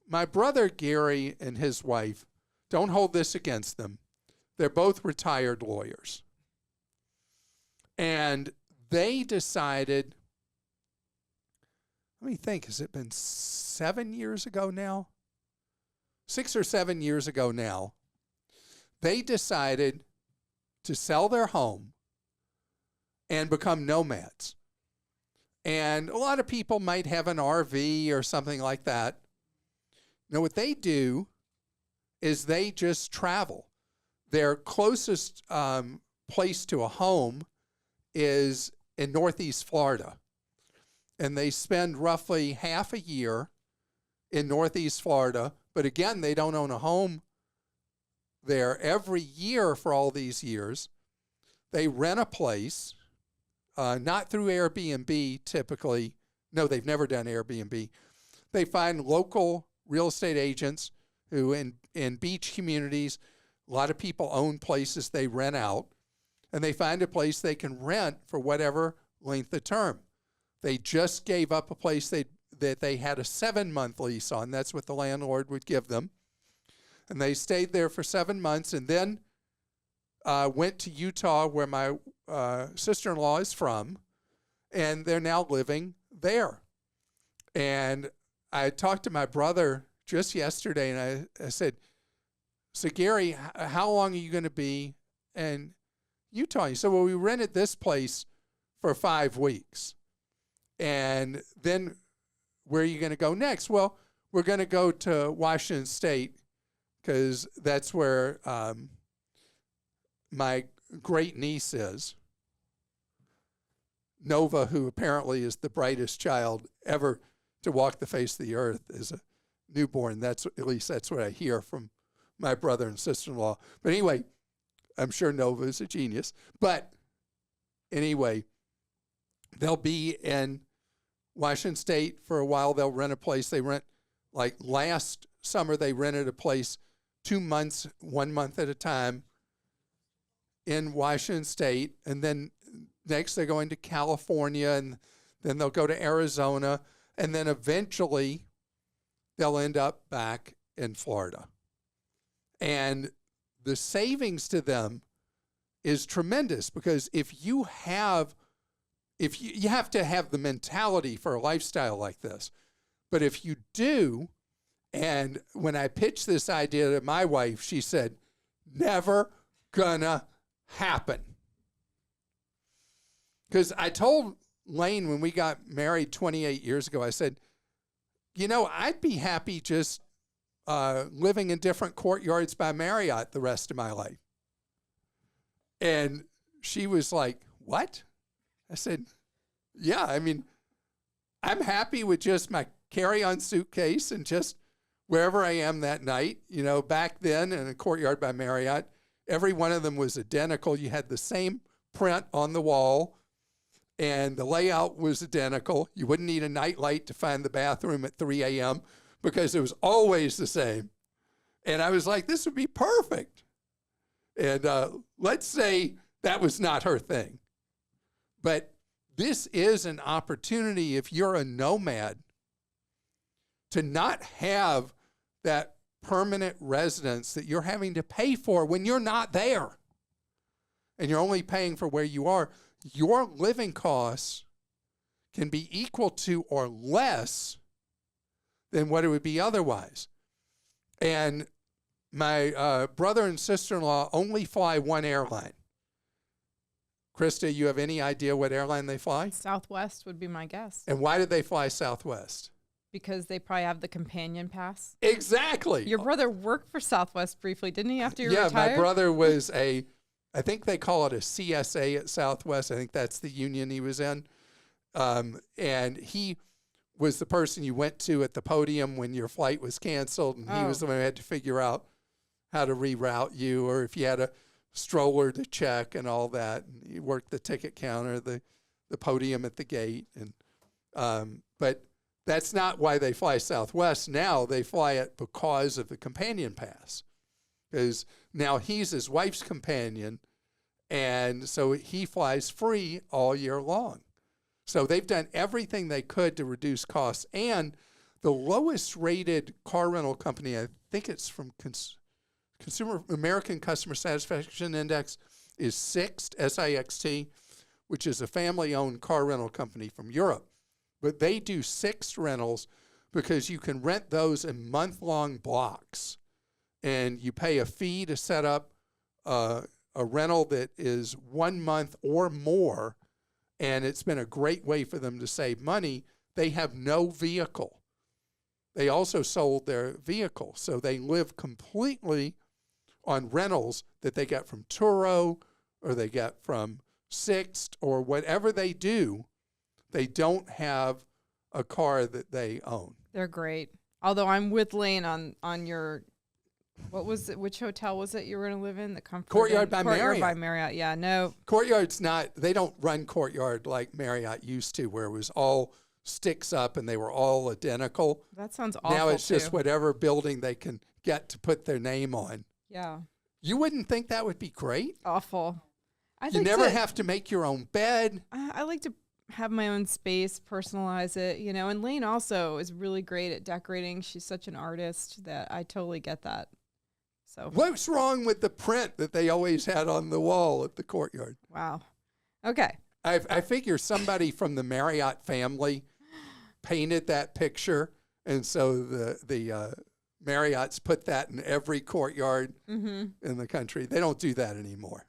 my brother Gary and his wife, don't hold this against them. They're both retired lawyers. And they decided, let me think, has it been 7 years ago now? 6 or 7 years ago now, they decided to sell their home and become nomads. And a lot of people might have an RV or something like that. Now, what they do is they just travel. Their closest place to a home is in Northeast Florida. And they spend roughly half a year in Northeast Florida. But again, they don't own a home there. Every year for all these years, they rent a place, not through Airbnb typically. No, they've never done Airbnb. They find local real estate agents who in beach communities, a lot of people own places they rent out, and they find a place they can rent for whatever length of term. They just gave up a place that they had a 7-month lease on. That's what the landlord would give them. And they stayed there for 7 months and then went to Utah, where my sister-in-law is from, and they're now living there. And I talked to my brother just yesterday, and I said, so Gary, how long are you going to be in Utah? He said, well, we rented this place for 5 weeks. And then where are you going to go next? Well, we're going to go to Washington State because that's where my great niece is. Nova, who apparently is the brightest child ever to walk the face of the earth, is a newborn. At least that's what I hear from my brother and sister-in-law. But anyway, I'm sure Nova is a genius. But anyway, they'll be in Washington State for a while. They'll rent a place. They rent, like last summer, they rented a place 2 months, 1 month at a time in Washington State. And then next they're going to California, and then they'll go to Arizona. And then eventually they'll end up back in Florida. And the savings to them is tremendous, because if you have to have the mentality for a lifestyle like this. But if you do, and when I pitched this idea to my wife, she said, never gonna happen. Because I told Lane when we got married 28 years ago, I said, I'd be happy just living in different courtyards by Marriott the rest of my life. And she was like, what? I said, yeah, I'm happy with just my carry-on suitcase and just wherever I am that night. Back then in a courtyard by Marriott, every one of them was identical. You had the same print on the wall, and the layout was identical. You wouldn't need a nightlight to find the bathroom at 3 a.m. because it was always the same. And I was like, this would be perfect. And let's say that was not her thing. But this is an opportunity, if you're a nomad, to not have that permanent residence that you're having to pay for when you're not there. And you're only paying for where you are. Your living costs can be equal to or less than what it would be otherwise. And my brother and sister-in-law only fly one airline. Krista, you have any idea what airline they fly? Southwest would be my guess. And why did they fly Southwest? Because they probably have the companion pass. Exactly. Your brother worked for Southwest briefly, didn't he, after you retired? Yeah, my brother was I think they call it a CSA at Southwest. I think that's the union he was in. And he was the person you went to at the podium when your flight was canceled, and he was the one who had to figure out how to reroute you, or if you had a stroller to check and all that. And he worked the ticket counter, the podium at the gate. And but that's not why they fly Southwest now. They fly it because of the companion pass, because now he's his wife's companion, and so he flies free all year long. So they've done everything they could to reduce costs, and The lowest rated car rental company, I think it's from Consumer American Customer Satisfaction Index, is Sixt, S-I-X-T, which is a family-owned car rental company from Europe. But they do Sixt rentals because you can rent those in month-long blocks, and you pay a fee to set up a rental that is 1 month or more, and it's been a great way for them to save money. They have no vehicle. They also sold their vehicle, so they live completely on rentals that they get from Turo or they get from Sixt or whatever they do. They don't have a car that they own. They're great. Although I'm with Lane on your, what was it? Which hotel was it you were going to live in? The Comfort Courtyard by Courtyard Marriott. by Marriott. Yeah, no. Courtyard's not, they don't run Courtyard like Marriott used to, where it was all sticks up and they were all identical. That sounds awful. Now it's just too. whatever building they can get to put their name on. Yeah. You wouldn't think that would be great? Awful. You never have to make your own bed. I like to have my own space, personalize it, you know. And Lane also is really great at decorating. She's such an artist that I totally get that. So What's wrong with the print that they always had on the wall at the Courtyard? wow. Okay. I figure somebody from the Marriott family painted that picture, and so the Marriotts put that in every courtyard in the country. They don't do that anymore.